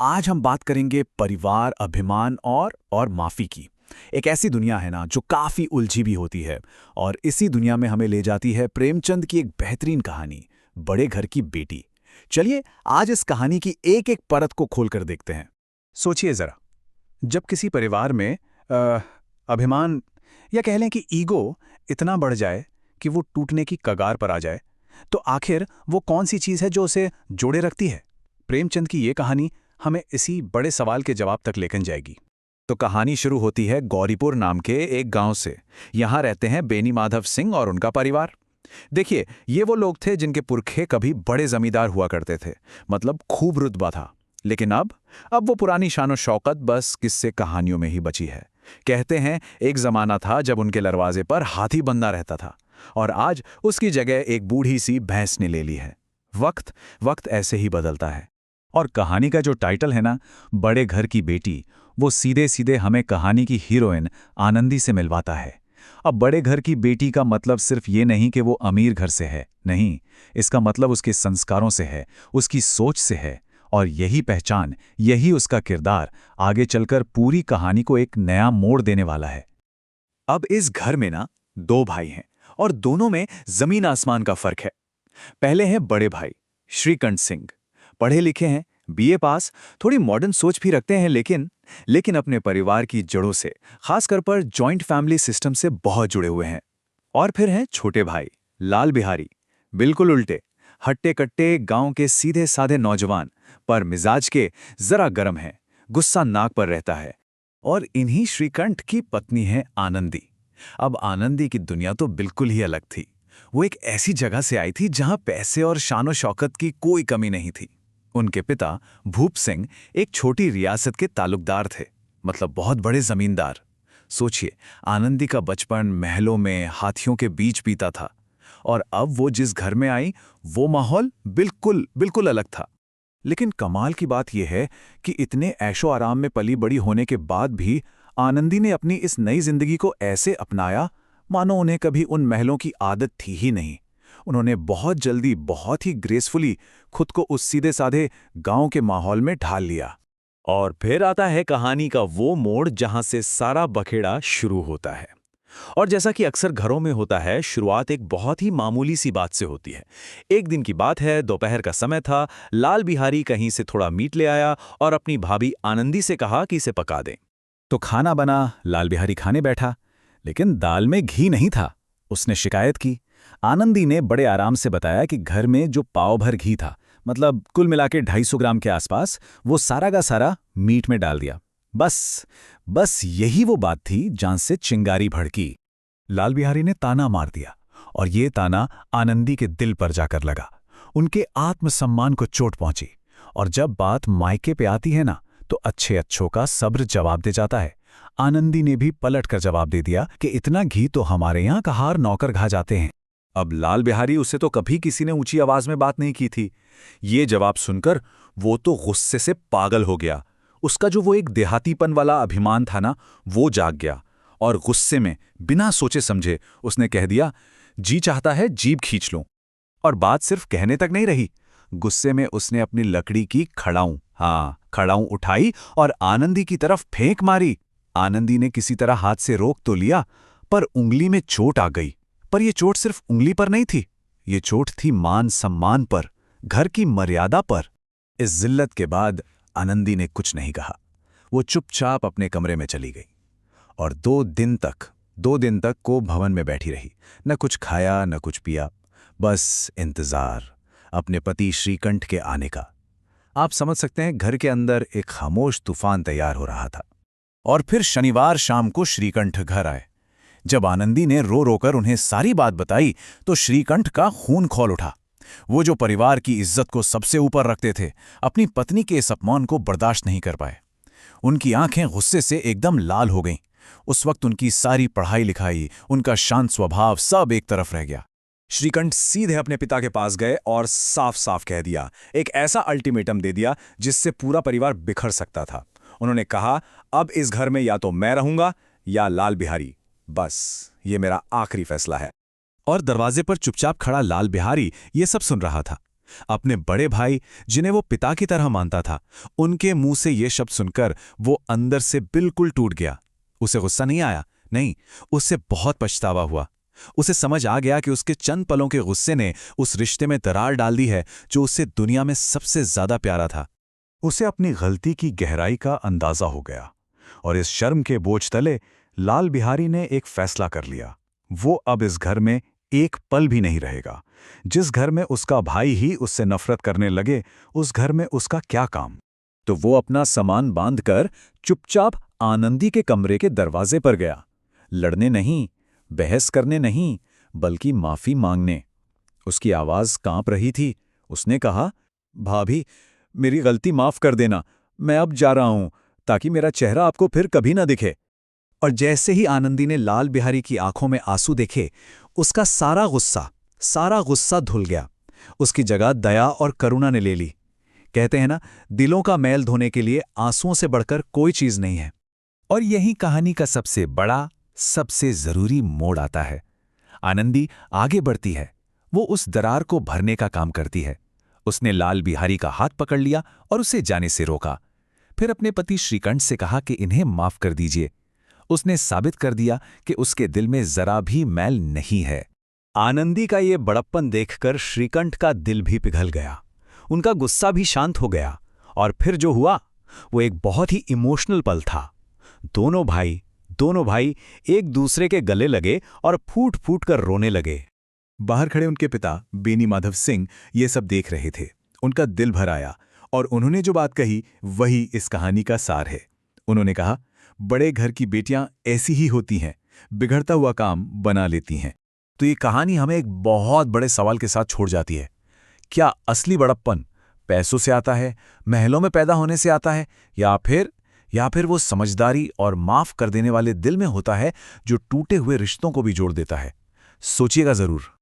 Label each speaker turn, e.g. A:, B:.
A: आज हम बात करेंगे परिवार, अभिमान और माफी की। एक ऐसी दुनिया है ना जो काफी उलझी भी होती है, और इसी दुनिया में हमें ले जाती है प्रेमचंद की एक बेहतरीन कहानी, बड़े घर की बेटी। चलिए आज इस कहानी की एक एक परत को खोलकर देखते हैं। सोचिए जरा, जब किसी परिवार में अभिमान या कह लें कि ईगो इतना बढ़ जाए कि वो टूटने की कगार पर आ जाए, तो आखिर वो कौन सी चीज है जो उसे जोड़े रखती है? प्रेमचंद की ये कहानी हमें इसी बड़े सवाल के जवाब तक लेकर जाएगी। तो कहानी शुरू होती है गौरीपुर नाम के एक गांव से। यहाँ रहते हैं बेनी माधव सिंह और उनका परिवार। देखिए, ये वो लोग थे जिनके पुरखे कभी बड़े जमींदार हुआ करते थे, मतलब खूब रुतबा था। लेकिन अब वो पुरानी शानो शौकत बस किस्से कहानियों में ही बची है। कहते हैं एक जमाना था जब उनके दरवाजे पर हाथी बंधा रहता था, और आज उसकी जगह एक बूढ़ी सी भैंस ने ले ली है। वक्त वक्त ऐसे ही बदलता है। और कहानी का जो टाइटल है ना, बड़े घर की बेटी, वो सीधे सीधे हमें कहानी की हीरोइन आनंदी से मिलवाता है। अब बड़े घर की बेटी का मतलब सिर्फ ये नहीं कि वो अमीर घर से है, नहीं, इसका मतलब उसके संस्कारों से है, उसकी सोच से है। और यही पहचान, यही उसका किरदार आगे चलकर पूरी कहानी को एक नया मोड़ देने वाला है। अब इस घर में ना दो भाई हैं, और दोनों में जमीन आसमान का फर्क है। पहले हैं बड़े भाई श्रीकंठ सिंह। पढ़े लिखे हैं, बीए पास, थोड़ी मॉडर्न सोच भी रखते हैं, लेकिन अपने परिवार की जड़ों से, खासकर पर जॉइंट फैमिली सिस्टम से बहुत जुड़े हुए हैं। और फिर हैं छोटे भाई लाल बिहारी, बिल्कुल उल्टे, हट्टे कट्टे गांव के सीधे साधे नौजवान, पर मिजाज के जरा गर्म हैं, गुस्सा नाक पर रहता है। और इन्हीं श्रीकंठ की पत्नी है आनंदी। अब आनंदी की दुनिया तो बिल्कुल ही अलग थी। वो एक ऐसी जगह से आई थी जहां पैसे और शानो शौकत की कोई कमी नहीं थी। उनके पिता भूप सिंह एक छोटी रियासत के तालुकदार थे, मतलब बहुत बड़े जमींदार। सोचिए, आनंदी का बचपन महलों में हाथियों के बीच बीता था, और अब वो जिस घर में आई वो माहौल बिल्कुल बिल्कुल अलग था। लेकिन कमाल की बात यह है कि इतने ऐशो आराम में पली बड़ी होने के बाद भी आनंदी ने अपनी इस नई जिंदगी को ऐसे अपनाया मानो उन्हें कभी उन महलों की आदत थी ही नहीं। उन्होंने बहुत जल्दी, बहुत ही ग्रेसफुली खुद को उस सीधे साधे गांव के माहौल में ढाल लिया। और फिर आता है कहानी का वो मोड़ जहां से सारा बखेड़ा शुरू होता है। और जैसा कि अक्सर घरों में होता है, शुरुआत एक बहुत ही मामूली सी बात से होती है। एक दिन की बात है, दोपहर का समय था। लाल बिहारी कहीं से थोड़ा मीट ले आया और अपनी भाभी आनंदी से कहा कि इसे पका दें। तो खाना बना, लाल बिहारी खाने बैठा, लेकिन दाल में घी नहीं था। उसने शिकायत की। आनंदी ने बड़े आराम से बताया कि घर में जो पाव भर घी था, मतलब कुल मिला के 250 ग्राम के आसपास, वो सारा का सारा मीट में डाल दिया। बस यही वो बात थी जहां से चिंगारी भड़की। लाल बिहारी ने ताना मार दिया, और ये ताना आनंदी के दिल पर जाकर लगा। उनके आत्मसम्मान को चोट पहुंची। और जब बात मायके पे आती है ना, तो अच्छे अच्छों का सब्र जवाब दे जाता है। आनंदी ने भी पलट कर जवाब दे दिया कि इतना घी तो हमारे यहाँ कहार नौकर खा जाते हैं। अब लाल बिहारी, उसे तो कभी किसी ने ऊंची आवाज में बात नहीं की थी। ये जवाब सुनकर वो तो गुस्से से पागल हो गया। उसका जो वो एक देहातीपन वाला अभिमान था ना, वो जाग गया। और गुस्से में बिना सोचे समझे उसने कह दिया, जी चाहता है जीभ खींच लूं। और बात सिर्फ कहने तक नहीं रही। गुस्से में उसने अपनी लकड़ी की खड़ाऊं उठाई और आनंदी की तरफ फेंक मारी। आनंदी ने किसी तरह हाथ से रोक तो लिया, पर उंगली में चोट आ गई। पर यह चोट सिर्फ उंगली पर नहीं थी, ये चोट थी मान सम्मान पर, घर की मर्यादा पर। इस जिल्लत के बाद आनंदी ने कुछ नहीं कहा। वो चुपचाप अपने कमरे में चली गई, और 2 दिन तक को भवन में बैठी रही। न कुछ खाया, न कुछ पिया, बस इंतजार अपने पति श्रीकंठ के आने का। आप समझ सकते हैं, घर के अंदर एक खामोश तूफान तैयार हो रहा था। और फिर शनिवार शाम को श्रीकंठ घर आए। जब आनंदी ने रो रोकर उन्हें सारी बात बताई, तो श्रीकंठ का खून खौल उठा। वो जो परिवार की इज्जत को सबसे ऊपर रखते थे, अपनी पत्नी के इस अपमान को बर्दाश्त नहीं कर पाए। उनकी आंखें गुस्से से एकदम लाल हो गईं। उस वक्त उनकी सारी पढ़ाई लिखाई, उनका शांत स्वभाव सब एक तरफ रह गया। श्रीकंठ सीधे अपने पिता के पास गए और साफ साफ कह दिया, एक ऐसा अल्टीमेटम दे दिया जिससे पूरा परिवार बिखर सकता था। उन्होंने कहा, अब इस घर में या तो मैं रहूंगा या लाल बिहारी, बस ये मेरा आखिरी फैसला है। और दरवाजे पर चुपचाप खड़ा लाल बिहारी ये सब सुन रहा था। अपने बड़े भाई, जिन्हें वो पिता की तरह मानता था, उनके मुंह से ये शब्द सुनकर वो अंदर से बिल्कुल टूट गया। उसे गुस्सा नहीं आया, नहीं, उससे बहुत पछतावा हुआ। उसे समझ आ गया कि उसके चंद पलों के गुस्से ने उस रिश्ते में दरार डाल दी है जो उससे दुनिया में सबसे ज्यादा प्यारा था। उसे अपनी गलती की गहराई का अंदाजा हो गया और इस शर्म के बोझ तले लाल बिहारी ने एक फैसला कर लिया। वो अब इस घर में एक पल भी नहीं रहेगा। जिस घर में उसका भाई ही उससे नफरत करने लगे, उस घर में उसका क्या काम। तो वो अपना सामान बांधकर चुपचाप आनंदी के कमरे के दरवाजे पर गया। लड़ने नहीं, बहस करने नहीं, बल्कि माफी मांगने। उसकी आवाज कांप रही थी। उसने कहा, भाभी, मेरी गलती माफ कर देना। मैं अब जा रहा हूं, ताकि मेरा चेहरा आपको फिर कभी ना दिखे। और जैसे ही आनंदी ने लाल बिहारी की आंखों में आंसू देखे, उसका सारा गुस्सा धुल गया। उसकी जगह दया और करुणा ने ले ली। कहते हैं ना, दिलों का मैल धोने के लिए आंसुओं से बढ़कर कोई चीज नहीं है। और यही कहानी का सबसे बड़ा, सबसे जरूरी मोड़ आता है। आनंदी आगे बढ़ती है। वो उस दरार को भरने का काम करती है। उसने लाल बिहारी का हाथ पकड़ लिया और उसे जाने से रोका। फिर अपने पति श्रीकंठ से कहा कि इन्हें माफ कर दीजिए। उसने साबित कर दिया कि उसके दिल में जरा भी मैल नहीं है। आनंदी का ये बड़प्पन देखकर श्रीकंठ का दिल भी पिघल गया। उनका गुस्सा भी शांत हो गया। और फिर जो हुआ, वो एक बहुत ही इमोशनल पल था। दोनों भाई एक दूसरे के गले लगे और फूट फूट कर रोने लगे। बाहर खड़े उनके पिता बेनी माधव सिंह ये सब देख रहे थे। उनका दिल भर आया और उन्होंने जो बात कही वही इस कहानी का सार है। उन्होंने कहा, बड़े घर की बेटियां ऐसी ही होती हैं, बिगड़ता हुआ काम बना लेती हैं। तो ये कहानी हमें एक बहुत बड़े सवाल के साथ छोड़ जाती है। क्या असली बड़प्पन पैसों से आता है, महलों में पैदा होने से आता है, या फिर वो समझदारी और माफ कर देने वाले दिल में होता है जो टूटे हुए रिश्तों को भी जोड़ देता है? सोचिएगा जरूर।